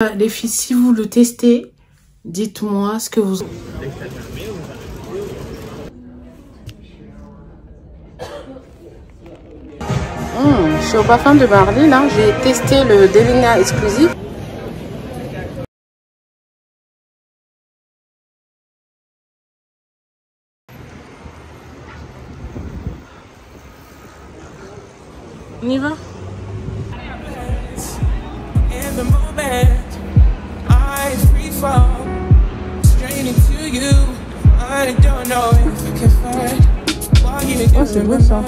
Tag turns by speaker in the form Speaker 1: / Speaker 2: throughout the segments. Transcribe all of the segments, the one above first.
Speaker 1: Les filles, si vous le testez, dites-moi ce que vous... Je suis au parfum de Marly, là. J'ai testé le Delina Exclusive. On y va? Oh, c'est beau ça.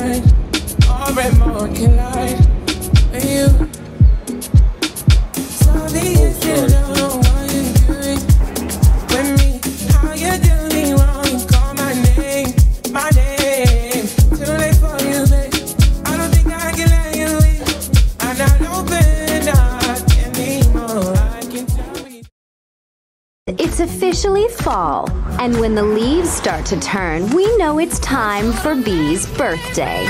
Speaker 2: It's officially fall, and when the leaves start to turn, we know it's time for Bee's birthday.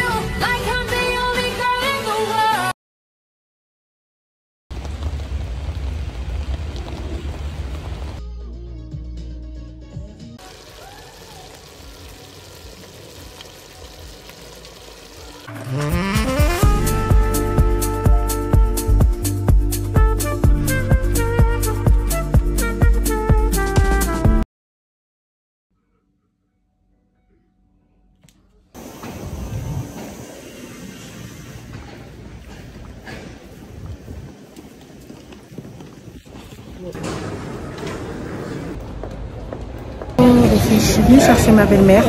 Speaker 1: Je suis venue chercher ma belle-mère.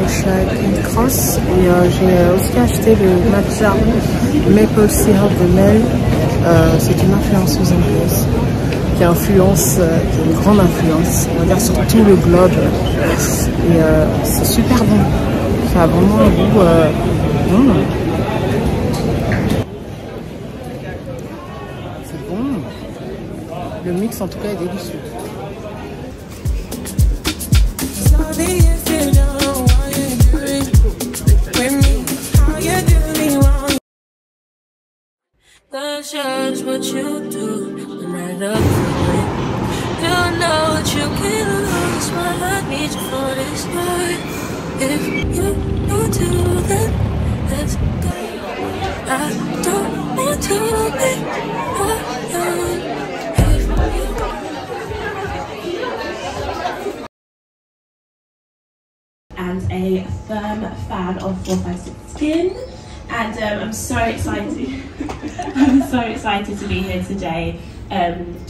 Speaker 1: Je suis avec une crosse et j'ai aussi acheté le matcha Maple Syrup de Mel. C'est une influenceuse anglaise qui a une grande influence, on va dire, sur tout le globe. Et c'est super bon. Ça a vraiment un goût. C'est bon. Le mix en tout cas est délicieux.
Speaker 3: That's just what you do when I love you. Don't know what you can lose. My heart needs you for this night. If you want to, then let's go. I don't want to be alone.
Speaker 4: And a firm fan of 456 Skin, and I'm so excited. I'm so excited to be here today,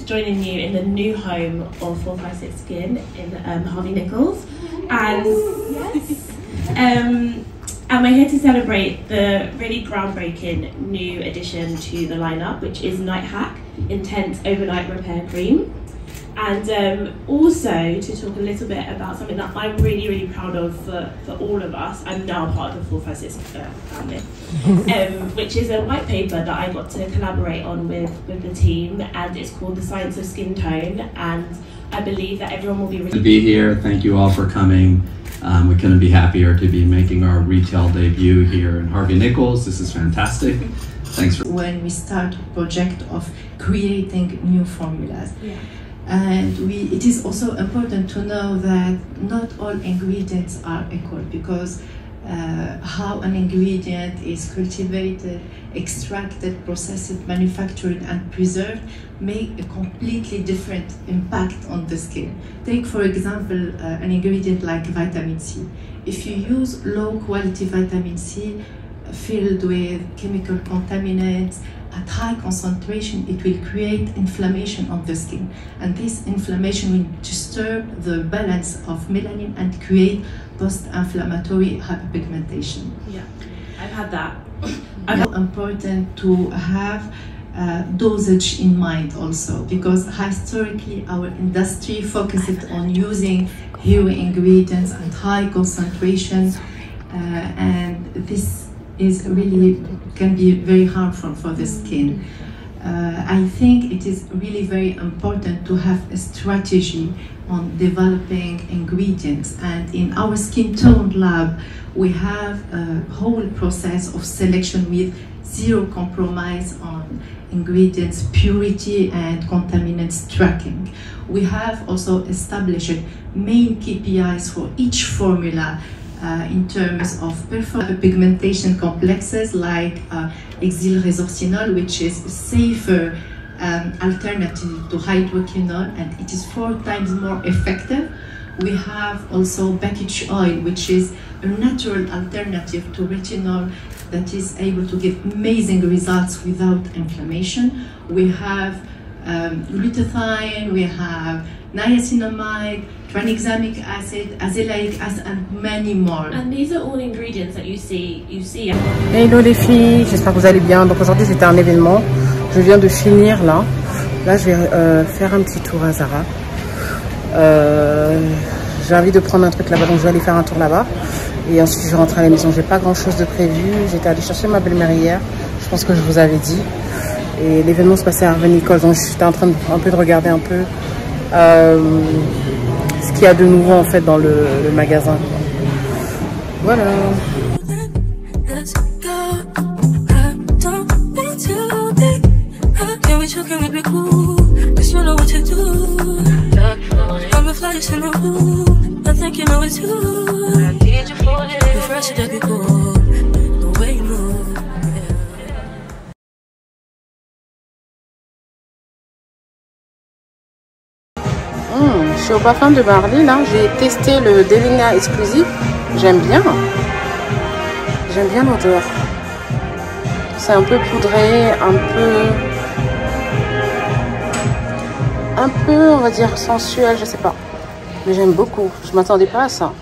Speaker 4: joining you in the new home of 456 Skin in Harvey Nichols, and and we're here to celebrate the really groundbreaking new addition to the lineup, which is Night Hack Intense Overnight Repair Cream. And also to talk a little bit about something that I'm really proud of for all of us. I'm now part of the 456 family, which is a white paper that I got to collaborate on with the team, and it's called The Science of Skin Tone, and I believe that everyone will be really...
Speaker 5: To be here, thank you all for coming. We couldn't be happier to be making our retail debut here in Harvey Nichols. This is fantastic. Thanks for...
Speaker 6: When we start a project of creating new formulas.
Speaker 4: Yeah.
Speaker 6: And it is also important to know that not all ingredients are equal, because how an ingredient is cultivated, extracted, processed, manufactured and preserved make a completely different impact on the skin. Take for example an ingredient like vitamin C. If you use low quality vitamin C filled with chemical contaminants at high concentration, it will create inflammation of the skin, and this inflammation will disturb the balance of melanin and create post-inflammatory hyperpigmentation.
Speaker 4: Yeah, I've had that.
Speaker 6: It's important to have dosage in mind also, because historically our industry focused on using hero ingredients and high concentration, and this is really can be very harmful for the skin. I think it is really very important to have a strategy on developing ingredients, and in our skin tone lab we have a whole process of selection with zero compromise on ingredients purity and contaminants tracking. We have also established main KPIs for each formula in terms of pigmentation complexes like exyl resorcinol, which is a safer alternative to hydroquinone, and it is 4 times more effective. We have also Bakich oil, which is a natural alternative to retinol that is able to give amazing results without inflammation. We have glutathione, we have niacinamide, tranexamic acid, azelaic acid, and many more.
Speaker 4: And these are all ingredients that you see.
Speaker 1: Hello les filles, j'espère que vous allez bien. Donc aujourd'hui c'était un événement. Je viens de finir là. Là je vais faire un petit tour à Zara. J'ai envie de prendre un truc là-bas, donc je vais aller faire un tour là-bas. Et ensuite je vais rentrer à la maison. J'ai pas grand-chose de prévu. J'étais allée chercher ma belle-mère hier. Je pense que je vous avais dit. Et l'événement se passait à Harvey Nichols, donc j'étais en train de regarder un peu ce qu'il y a de nouveau en fait dans le magasin. Voilà. Je suis au parfum de Marly là, j'ai testé le Delina exclusif, j'aime bien l'odeur. C'est un peu poudré, un peu on va dire sensuel, je sais pas, mais j'aime beaucoup, je m'attendais pas à ça.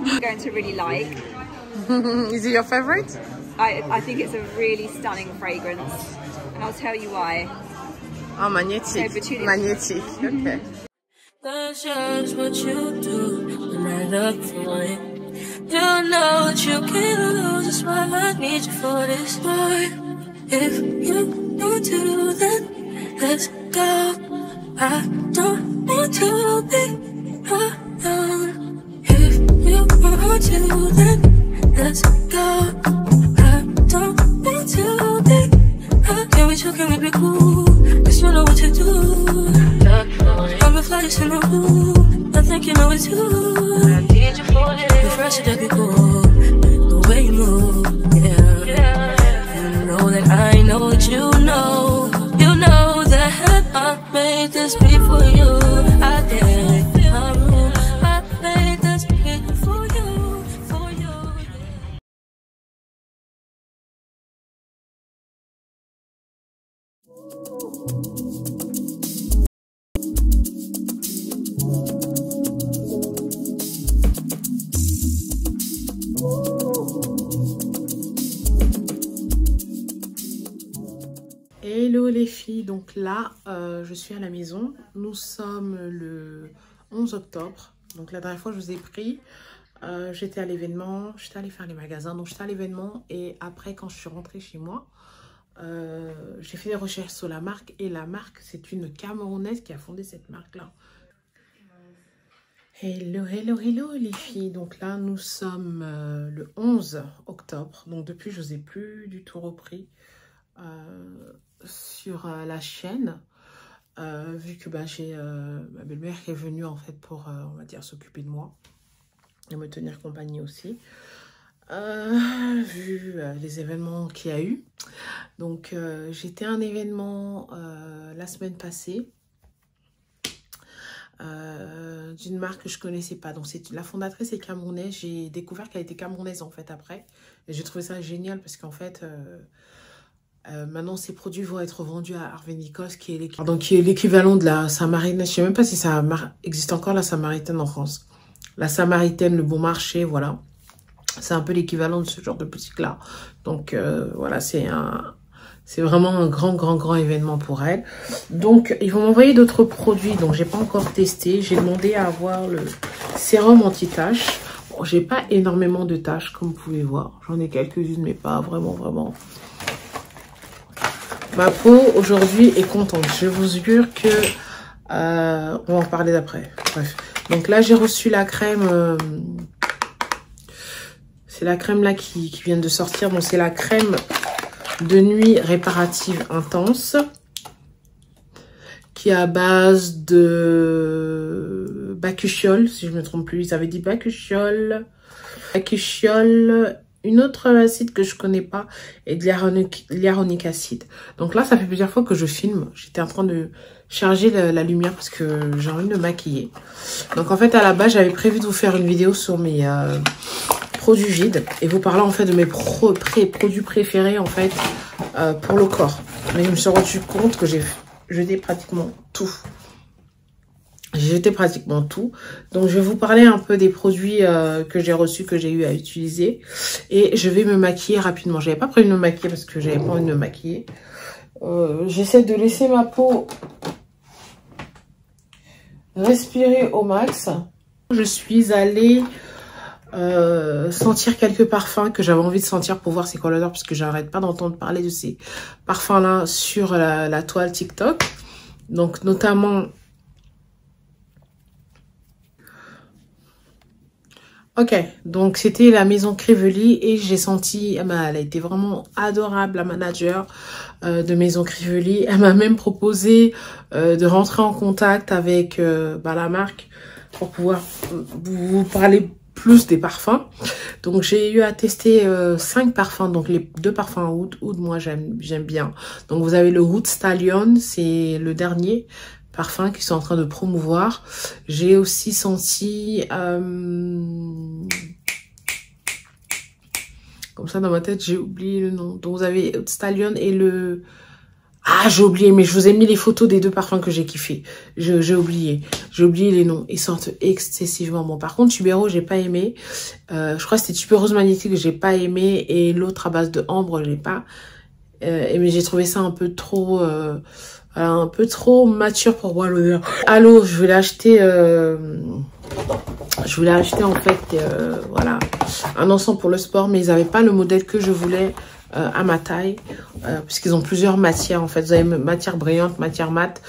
Speaker 7: I'm going to really like.
Speaker 1: Is it your favorite?
Speaker 7: I think it's a really stunning fragrance, and I'll tell you why.
Speaker 1: Oh, magnétique. Magnétique, okay.
Speaker 3: That's just what you do when I look for it. You know what you can't lose, that's why I need you for this boy. If you want to, then let's go. I don't want to be alone. If you want to, then let's go. Can we be cool? Cause you know what to do. I'm a fly in the room. I think you know it too. I need you for it. You're fresh to be cool. The way you move, yeah. You know that I know that you know. You know that I made this beat for you. I did. I made this beat for you, for you.
Speaker 1: Hello les filles, donc là je suis à la maison, nous sommes le 11 octobre, donc la dernière fois je vous ai pris, j'étais à l'événement, j'étais allée faire les magasins, donc j'étais à l'événement et après quand je suis rentrée chez moi, j'ai fait des recherches sur la marque et la marque c'est une Camerounaise qui a fondé cette marque là. Hello, hello, hello les filles, donc là nous sommes le 11 octobre, donc depuis je vous ai plus du tout repris sur la chaîne, vu que j'ai ma belle-mère qui est venue en fait pour, on va dire, s'occuper de moi et me tenir compagnie aussi, vu les événements qu'il y a eu. Donc j'étais à un événement la semaine passée d'une marque que je connaissais pas, donc c'est la fondatrice est camerounaise. J'ai découvert qu'elle était camerounaise en fait après, et j'ai trouvé ça génial parce qu'en fait maintenant ces produits vont être vendus à Harvey Nichols qui est l'équivalent de la Samaritaine. Je sais même pas si ça existe encore la Samaritaine en France, la Samaritaine, le Bon Marché, voilà, c'est un peu l'équivalent de ce genre de boutique là. Donc voilà, c'est vraiment un grand événement pour elle. Donc ils vont m'envoyer d'autres produits, donc j'ai pas encore testé. J'ai demandé à avoir le sérum anti-taches. Bon, j'ai pas énormément de taches comme vous pouvez voir, j'en ai quelques-unes mais pas vraiment. Ma peau aujourd'hui est contente, je vous jure que on va en parler d'après. Bref, Donc là, j'ai reçu la crème. C'est la crème là qui vient de sortir. Bon, c'est la crème de nuit réparative intense. Qui est à base de bakuchiol, si je me trompe plus. Ils avaient dit bakuchiol. Bakuchiol. Une autre acide que je connais pas est de l'hyaluronique acide. Donc là, ça fait plusieurs fois que je filme. J'étais en train de charger la lumière parce que j'ai envie de me maquiller. Donc en fait, à la base, j'avais prévu de vous faire une vidéo sur mes produits vides et vous parler en fait de mes produits préférés en fait pour le corps. Mais je me suis rendu compte que j'ai jeté pratiquement tout. J'ai jeté pratiquement tout. Donc, je vais vous parler un peu des produits que j'ai reçus, que j'ai eu à utiliser. Et je vais me maquiller rapidement. J'avais pas prévu de me maquiller parce que j'avais pas envie de me maquiller. J'essaie de laisser ma peau respirer au max. Je suis allée sentir quelques parfums que j'avais envie de sentir pour voir c'est quoi l'odeur. Parce que j'arrête pas d'entendre parler de ces parfums-là sur la toile TikTok. Donc, notamment... Ok, donc c'était la maison Crivelli et j'ai senti, elle a été vraiment adorable, la manager de maison Crivelli. Elle m'a même proposé de rentrer en contact avec la marque pour pouvoir vous parler plus des parfums. Donc j'ai eu à tester 5 parfums, donc les 2 parfums Oud. Oud, moi j'aime bien. Donc vous avez le Oud Stallion, c'est le dernier parfums qui sont en train de promouvoir. J'ai aussi senti comme ça dans ma tête, j'ai oublié le nom. Donc vous avez Stallion et le... Ah, j'ai oublié, mais je vous ai mis les photos des 2 parfums que j'ai kiffé. J'ai oublié les noms. Ils sentent excessivement bon. Par contre, Tuberose, j'ai pas aimé. Je crois que c'était Tuberose magnétique que j'ai pas aimé et l'autre à base de ambre, j'ai pas. Mais j'ai trouvé ça un peu trop mature pour moi l'odeur. Allô, je voulais acheter en fait voilà, un ensemble pour le sport, mais ils n'avaient pas le modèle que je voulais à ma taille, puisqu'ils ont plusieurs matières en fait. Vous avez matière brillante, matière mate,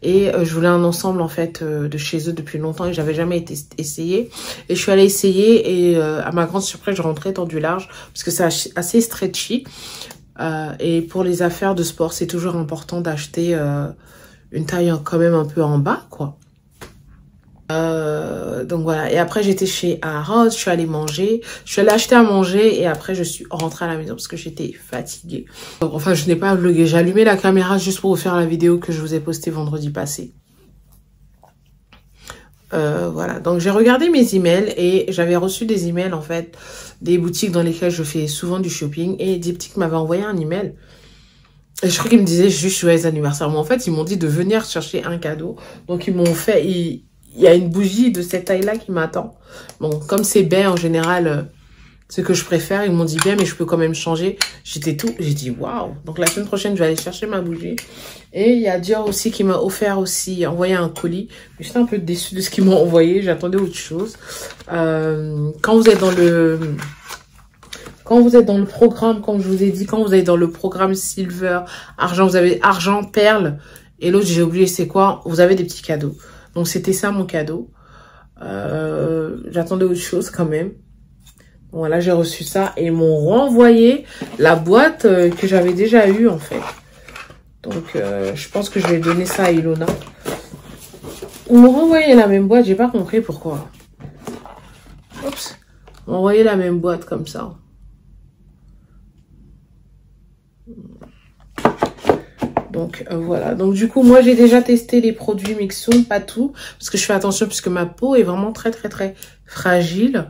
Speaker 1: et je voulais un ensemble en fait de chez eux depuis longtemps et j'avais jamais essayé. Et je suis allée essayer et à ma grande surprise, je rentrais dans du large parce que c'est assez stretchy. Et pour les affaires de sport, c'est toujours important d'acheter une taille quand même un peu en bas, quoi. Donc voilà. Et après, j'étais chez Harrods, je suis allée manger. Je suis allée acheter à manger et après, je suis rentrée à la maison parce que j'étais fatiguée. Donc, enfin, je n'ai pas vlogué. J'ai allumé la caméra juste pour vous faire la vidéo que je vous ai postée vendredi passé. Voilà, donc j'ai regardé mes emails et j'avais reçu des emails en fait des boutiques dans lesquelles je fais souvent du shopping et des boutiques m'avaient envoyé un email et je crois qu'ils me disaient juste joyeux anniversaire, mais en fait ils m'ont dit de venir chercher un cadeau. Donc ils m'ont fait, il y a une bougie de cette taille là qui m'attend. Bon, comme c'est baie en général, ce que je préfère, ils m'ont dit bien mais je peux quand même changer. J'ai dit waouh. Donc la semaine prochaine je vais aller chercher ma bougie. Et il y a Dior aussi qui m'a envoyé un colis. J'étais un peu déçue de ce qu'ils m'ont envoyé, j'attendais autre chose. Quand vous êtes dans le programme, comme je vous ai dit, quand vous êtes dans le programme silver, argent, vous avez argent, perle et l'autre j'ai oublié c'est quoi, vous avez des petits cadeaux. Donc c'était ça mon cadeau. J'attendais autre chose quand même. Voilà, j'ai reçu ça et ils m'ont renvoyé la boîte que j'avais déjà eue en fait. Donc je pense que je vais donner ça à Ilona. Ils m'ont renvoyé la même boîte, j'ai pas compris pourquoi. Oups. Ils m'ont envoyé la même boîte comme ça. Donc voilà, donc du coup moi j'ai déjà testé les produits Mixum, pas tout, parce que je fais attention puisque ma peau est vraiment très fragile.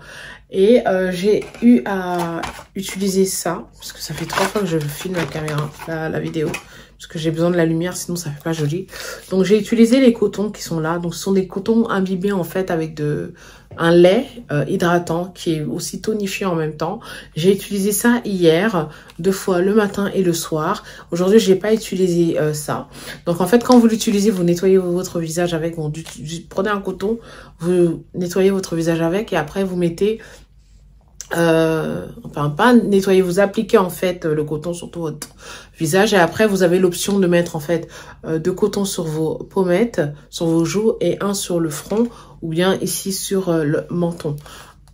Speaker 1: Et j'ai eu à utiliser ça, parce que ça fait 3 fois que je filme la caméra, la vidéo, parce que j'ai besoin de la lumière, sinon ça fait pas joli. Donc j'ai utilisé les cotons qui sont là, donc ce sont des cotons imbibés en fait avec un lait hydratant qui est aussi tonifiant en même temps. J'ai utilisé ça hier, 2 fois, le matin et le soir. Aujourd'hui j'ai pas utilisé ça. Donc en fait quand vous l'utilisez, vous nettoyez votre visage avec, vous prenez un coton, vous nettoyez votre visage avec et après vous mettez enfin pas nettoyer, vous appliquez en fait le coton sur tout votre visage et après vous avez l'option de mettre en fait de coton sur vos pommettes, sur vos joues et un sur le front ou bien ici sur le menton.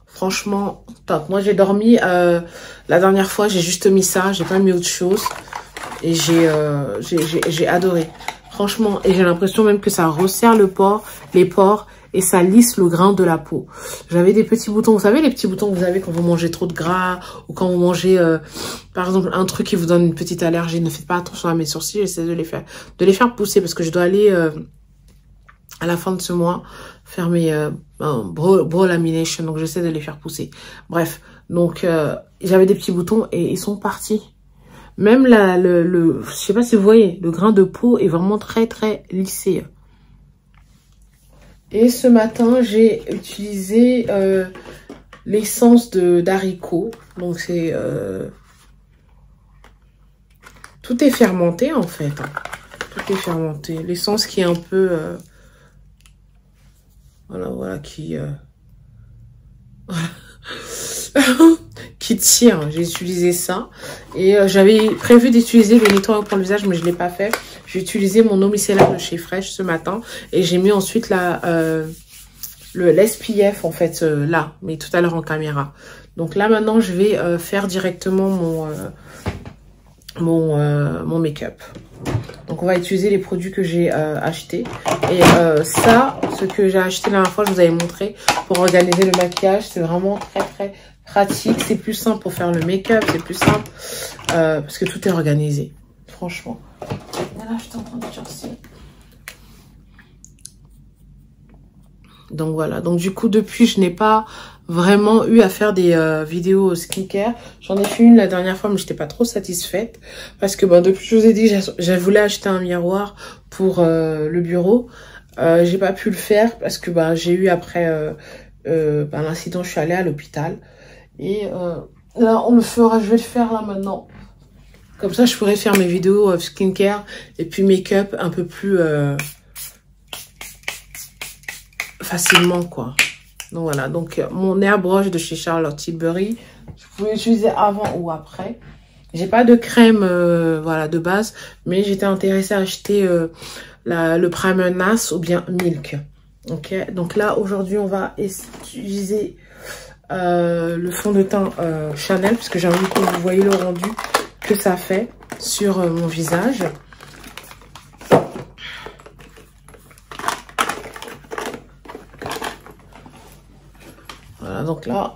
Speaker 1: Franchement top. Moi j'ai dormi la dernière fois, j'ai juste mis ça, j'ai pas mis autre chose et j'ai adoré franchement, et j'ai l'impression même que ça resserre les pores et ça lisse le grain de la peau. J'avais des petits boutons, vous savez les petits boutons que vous avez quand vous mangez trop de gras ou quand vous mangez par exemple un truc qui vous donne une petite allergie. Ne faites pas attention à mes sourcils, j'essaie de les faire pousser parce que je dois aller à la fin de ce mois faire mes brow lamination, donc j'essaie de les faire pousser. Bref, donc j'avais des petits boutons et ils sont partis. Même je sais pas si vous voyez, le grain de peau est vraiment très très lissé. Et ce matin, j'ai utilisé l'essence d'haricot. Donc c'est... tout est fermenté en fait. Tout est fermenté. L'essence qui est un peu... voilà, qui... qui tire. J'ai utilisé ça. Et j'avais prévu d'utiliser le nettoyant pour le visage, mais je ne l'ai pas fait. J'ai utilisé mon eau micellaire de chez Fresh ce matin. Et j'ai mis ensuite l'SPF en fait là, mais tout à l'heure en caméra. Donc là maintenant, je vais faire directement mon make-up. Donc on va utiliser les produits que j'ai achetés. Et ça, ce que j'ai acheté la dernière fois, je vous avais montré pour organiser le maquillage. C'est vraiment très très pratique. C'est plus simple pour faire le make-up. C'est plus simple parce que tout est organisé. Franchement. Et là, je suis en train de chercher. Donc voilà. Donc du coup, depuis, je n'ai pas vraiment eu à faire des vidéos skincare. J'en ai fait une la dernière fois, mais j'étais pas trop satisfaite. Parce que depuis que je vous ai dit, je voulais acheter un miroir pour le bureau. J'ai pas pu le faire parce que j'ai eu après l'incident, je suis allée à l'hôpital. Et là, je vais le faire là maintenant. Comme ça, je pourrais faire mes vidéos skincare et puis make-up un peu plus facilement, quoi. Donc voilà, donc mon airbrush de chez Charlotte Tilbury, je pouvais l'utiliser avant ou après. J'ai pas de crème voilà de base, mais j'étais intéressée à acheter le primer NARS ou bien Milk. Ok, donc là aujourd'hui on va utiliser le fond de teint Chanel, parce que j'ai envie que vous voyez le rendu que ça fait sur mon visage. Voilà, donc là,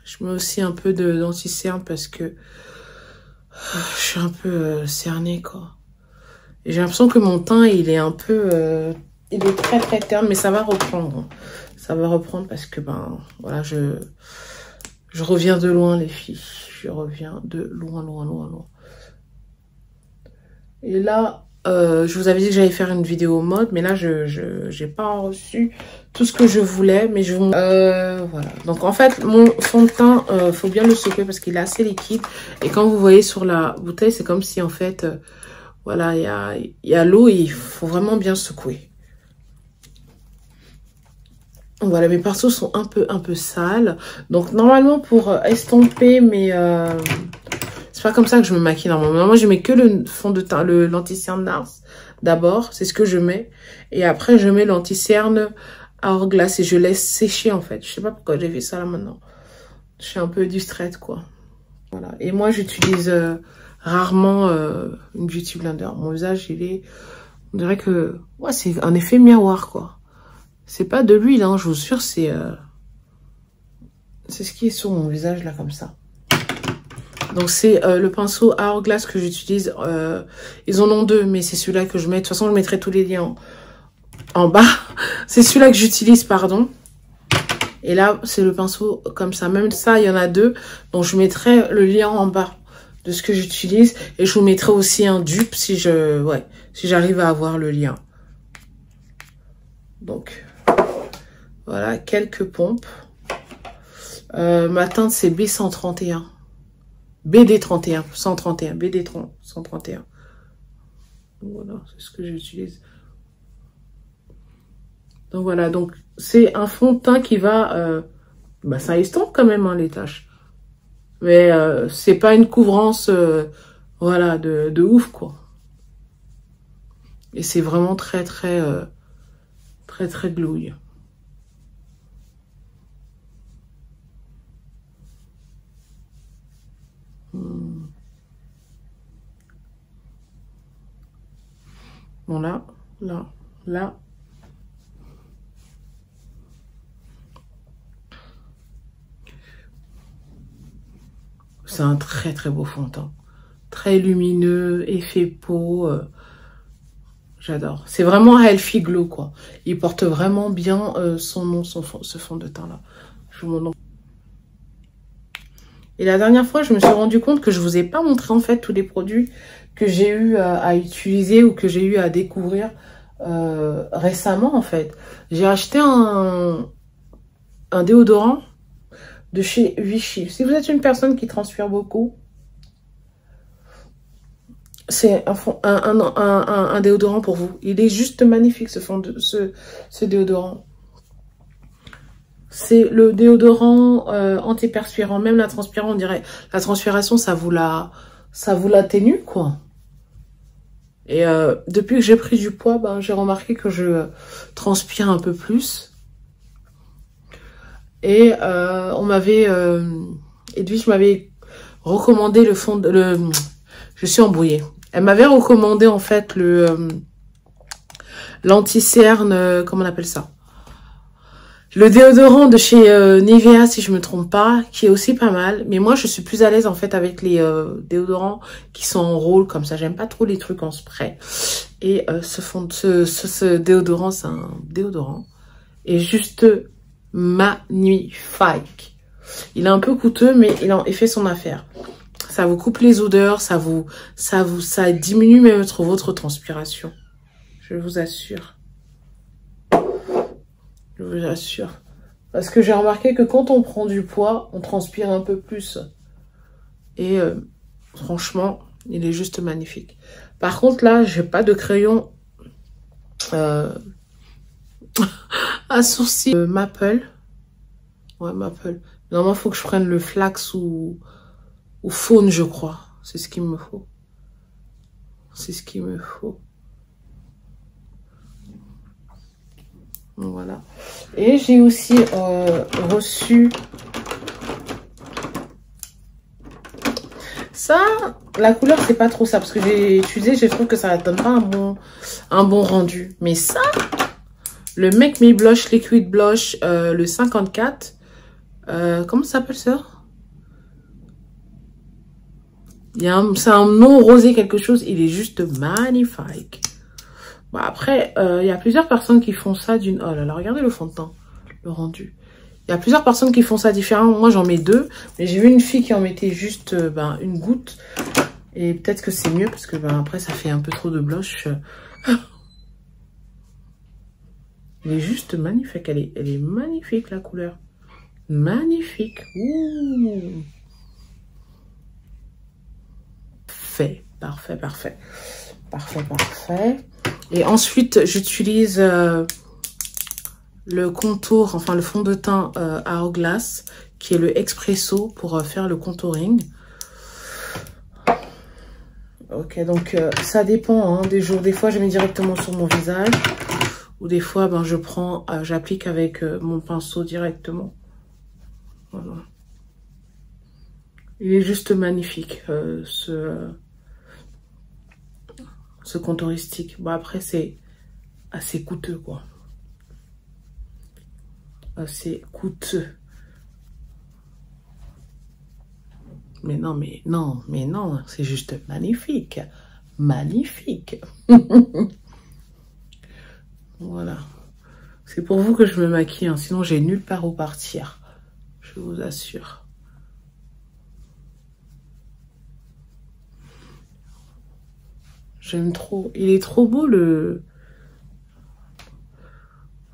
Speaker 1: je mets aussi un peu d'anti-cerne parce que je suis un peu cernée, quoi. Et j'ai l'impression que mon teint, il est un peu... il est très très terne, mais ça va reprendre. Ça va reprendre parce que, voilà, je reviens de loin, les filles. Je reviens de loin, loin, loin, loin. Et là... je vous avais dit que j'allais faire une vidéo mode, mais là j'ai pas reçu tout ce que je voulais, mais je vous voilà. Donc en fait mon fond de teint faut bien le secouer parce qu'il est assez liquide, et quand vous voyez sur la bouteille, c'est comme si en fait voilà, il y a l'eau et il faut vraiment bien secouer. Voilà, mes pinceaux sont un peu sales, donc normalement pour estomper mes c'est pas comme ça que je me maquille normalement. Moi, je mets que le fond de teint, l'anti-cerne NARS d'abord. C'est ce que je mets. Et après, je mets l'anti-cerne Hourglass et je laisse sécher, en fait. Je sais pas pourquoi j'ai fait ça là maintenant. Je suis un peu distraite, quoi. Voilà. Et moi, j'utilise rarement une Beauty Blender. Mon visage, il est... On dirait que... Ouais, c'est un effet miroir, quoi. C'est pas de l'huile, hein, je vous jure, c'est ce qui est sur mon visage, là, comme ça. Donc c'est le pinceau Hourglass que j'utilise. Ils en ont deux, mais c'est celui-là que je mets. De toute façon, je mettrai tous les liens en bas. C'est celui-là que j'utilise, pardon. Et là, c'est le pinceau comme ça. Même ça, il y en a deux. Donc je mettrai le lien en bas de ce que j'utilise. Et je vous mettrai aussi un dupe si j'arrive à avoir le lien. Donc voilà, quelques pompes. Ma teinte, c'est B131. BD31, 131, BD30, 131. Voilà, c'est ce que j'utilise. Donc voilà, donc c'est un fond de teint qui va... ça estompe quand même hein, les taches. Mais c'est pas une couvrance voilà, de ouf quoi. Et c'est vraiment très glouille. Bon là. C'est un très beau fond de teint. Très lumineux, effet peau. J'adore. C'est vraiment un healthy glow quoi. Il porte vraiment bien son nom, ce fond de teint là. Je vous montre. Et la dernière fois, je me suis rendu compte que je vous ai pas montré en fait tous les produits que j'ai eu à utiliser ou que j'ai eu à découvrir récemment en fait. J'ai acheté un déodorant de chez Vichy. Si vous êtes une personne qui transpire beaucoup, c'est un déodorant pour vous. Il est juste magnifique ce déodorant. C'est le déodorant antiperspirant. Même la transpiration, on dirait, la transpiration, ça vous l'atténue, quoi. Et depuis que j'ai pris du poids, j'ai remarqué que je transpire un peu plus. Et on m'avait... Edwige m'avait recommandé le fond de... Je suis embrouillée. Elle m'avait recommandé, en fait, l'anti-cerne... comment on appelle ça? Le déodorant de chez Nivea, si je me trompe pas, qui est aussi pas mal. Mais moi, je suis plus à l'aise, en fait, avec les déodorants qui sont en rôle, comme ça. J'aime pas trop les trucs en spray. Et ce déodorant, c'est un déodorant. Et juste magnifique. Il est un peu coûteux, mais il fait son affaire. Ça vous coupe les odeurs, ça diminue même votre transpiration. Je vous assure. Je vous assure. Parce que j'ai remarqué que quand on prend du poids, on transpire un peu plus. Et franchement, il est juste magnifique. Par contre, là, j'ai pas de crayon à sourcils. Maple. Ouais, Maple. Normalement, il faut que je prenne le flax ou faune, je crois. C'est ce qu'il me faut. C'est ce qu'il me faut. Voilà. Et j'ai aussi reçu ça. La couleur, c'est pas trop ça. Parce que j'ai utilisé, je trouve que ça donne pas un bon rendu. Mais ça, le Make Me Blush Liquid Blush, le 54. Comment ça s'appelle ça? C'est un nom rosé quelque chose. Il est juste magnifique. Bon, après, il y a plusieurs personnes qui font ça d'une... Oh là là, regardez le fond de teint, le rendu. Il y a plusieurs personnes qui font ça différemment. Moi, j'en mets 2. Mais j'ai vu une fille qui en mettait juste une goutte. Et peut-être que c'est mieux parce que après, ça fait un peu trop de blush. Il est juste magnifique. Elle est magnifique, la couleur. Magnifique. Ouh. Parfait. Et ensuite, j'utilise le contour, enfin le fond de teint Hourglass, qui est le Expresso pour faire le contouring. Ok, donc ça dépend hein, des jours. Des fois, je mets directement sur mon visage. Ou des fois, j'applique avec mon pinceau directement. Voilà. Il est juste magnifique, ce contouristique. Bon, après, c'est assez coûteux, quoi. Assez coûteux. Mais non, c'est juste magnifique. Magnifique. Voilà. C'est pour vous que je me maquille, hein, sinon j'ai nulle part où partir. Je vous assure. J'aime trop. Il est trop beau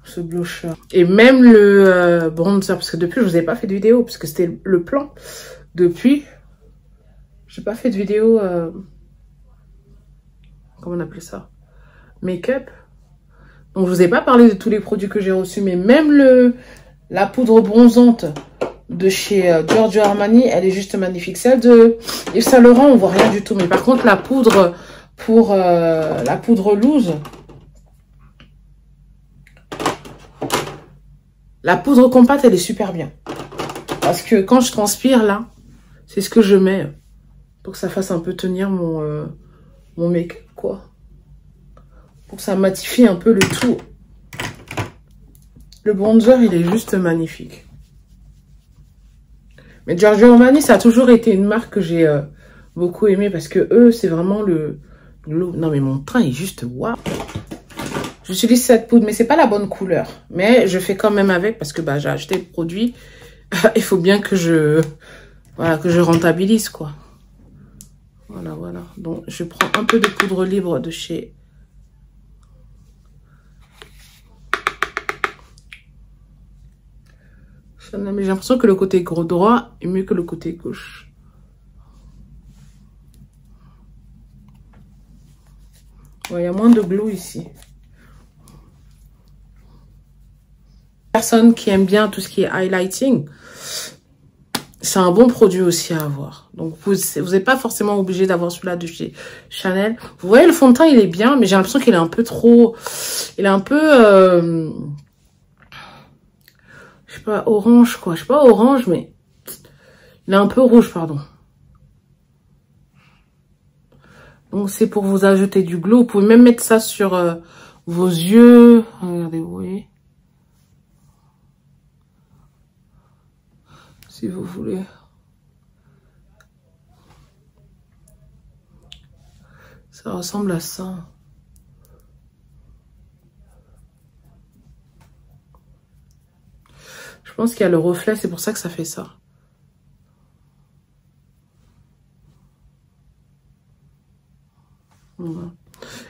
Speaker 1: ce blusher. Et même le bronzer, parce que depuis je vous ai pas fait de vidéo, parce que c'était le plan. Depuis, j'ai pas fait de vidéo. Comment on appelle ça? Make-up. Donc, je vous ai pas parlé de tous les produits que j'ai reçus, mais même la poudre bronzante de chez Giorgio Armani, elle est juste magnifique. Celle de Yves Saint Laurent, on voit rien du tout. Mais par contre, la poudre pour la poudre loose, la poudre compacte, elle est super bien. Parce que quand je transpire, là, c'est ce que je mets pour que ça fasse un peu tenir mon make-up, quoi. Pour que ça matifie un peu le tout. Le bronzer, il est juste magnifique. Mais Giorgio Armani, ça a toujours été une marque que j'ai beaucoup aimée parce que eux, c'est vraiment le glow. Non, mais mon teint est juste waouh. J'utilise cette poudre, mais c'est pas la bonne couleur. Mais je fais quand même avec parce que bah, j'ai acheté le produit. Il faut bien que je rentabilise, quoi. Voilà, voilà. Donc, je prends un peu de poudre libre de chez... Mais j'ai l'impression que le côté droit est mieux que le côté gauche. Ouais, il y a moins de glow ici. Personne qui aime bien tout ce qui est highlighting, c'est un bon produit aussi à avoir. Donc, vous n'êtes pas forcément obligé d'avoir celui-là de chez Chanel. Vous voyez, le fond de teint, il est bien, mais j'ai l'impression qu'il est un peu trop... Il est un peu... je sais pas, orange, quoi. Je sais pas orange, mais... Il est un peu rouge, pardon. Donc, c'est pour vous ajouter du glow. Vous pouvez même mettre ça sur vos yeux. Regardez, vous voyez. Si vous voulez. Ça ressemble à ça. Je pense qu'il y a le reflet, c'est pour ça que ça fait ça. Voilà.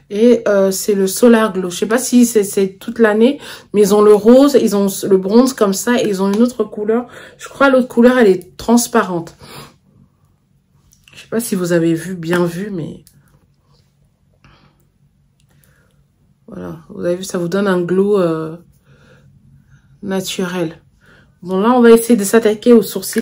Speaker 1: Et c'est le Solar Glow. Je sais pas si c'est toute l'année, mais ils ont le rose, ils ont le bronze comme ça, et ils ont une autre couleur. Je crois l'autre couleur, elle est transparente. Je sais pas si vous avez bien vu, mais... Voilà, vous avez vu, ça vous donne un glow naturel. Bon, là, on va essayer de s'attaquer aux sourcils.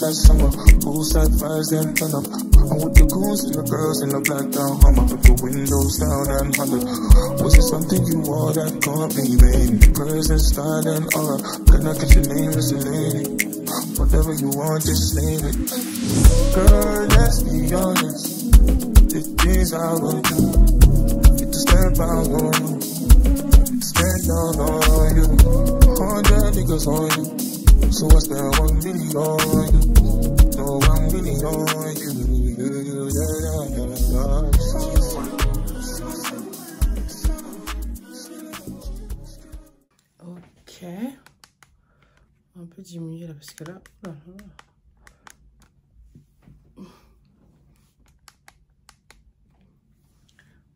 Speaker 8: Last summer, poolside vibes and turn up. I'm with the goons and the girls in the black down Hummer, put the windows down and holler. Was it something you wore that caught me, baby? Present, style and aura. Can I get your name, Mr. Lady? Whatever you want, just name it. Girl, let's be honest. If these I will do, get to step out on you, stand down on you. 100 niggas on you. So what's that 1 million on you? No, 1 million on you.
Speaker 1: Ok. Un peu diminuer là parce que là.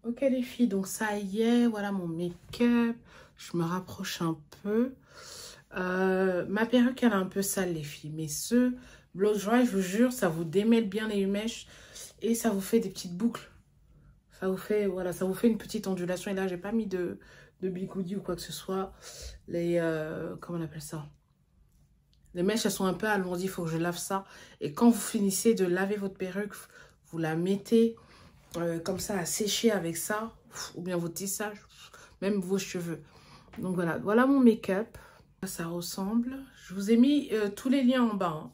Speaker 1: Ok les filles, donc ça y est, voilà mon make-up. Je me rapproche un peu. Ma perruque elle est un peu sale les filles, mais ce blow dry, je vous jure, ça vous démêle bien les mèches et ça vous fait des petites boucles. Ça vous fait, voilà, ça vous fait une petite ondulation. Et là, j'ai pas mis de bigoudi ou quoi que ce soit. Les, comment on appelle ça? Les mèches, elles sont un peu alourdies, il faut que je lave ça. Et quand vous finissez de laver votre perruque, vous la mettez comme ça à sécher avec ça, ou bien votre tissage, même vos cheveux. Donc voilà, voilà mon make-up. Ça ressemble. Je vous ai mis tous les liens en bas. Hein.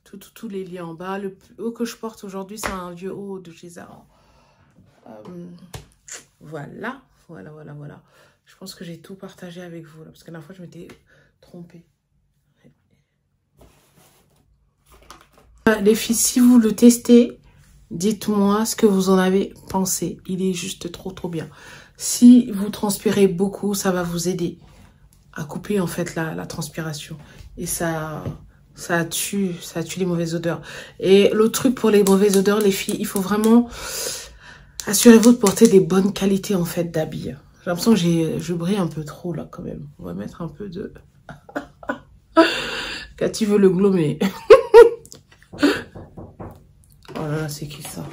Speaker 1: Tous les liens en bas. Le plus haut que je porte aujourd'hui, c'est un vieux haut de chez Zara. Voilà. Voilà. Je pense que j'ai tout partagé avec vous. Là, parce que la fois, je m'étais trompée. Les filles, si vous le testez, dites-moi ce que vous en avez pensé. Il est juste trop bien. Si vous transpirez beaucoup, ça va vous aider à couper en fait la transpiration. Et ça tue les mauvaises odeurs. Et l'autre truc pour les mauvaises odeurs, les filles, il faut vraiment assurez-vous de porter des bonnes qualités en fait d'habits. J'ai l'impression que je brille un peu trop là quand même. On va mettre un peu de... Cathy veut le glow, mais... Oh là là, c'est qui ça?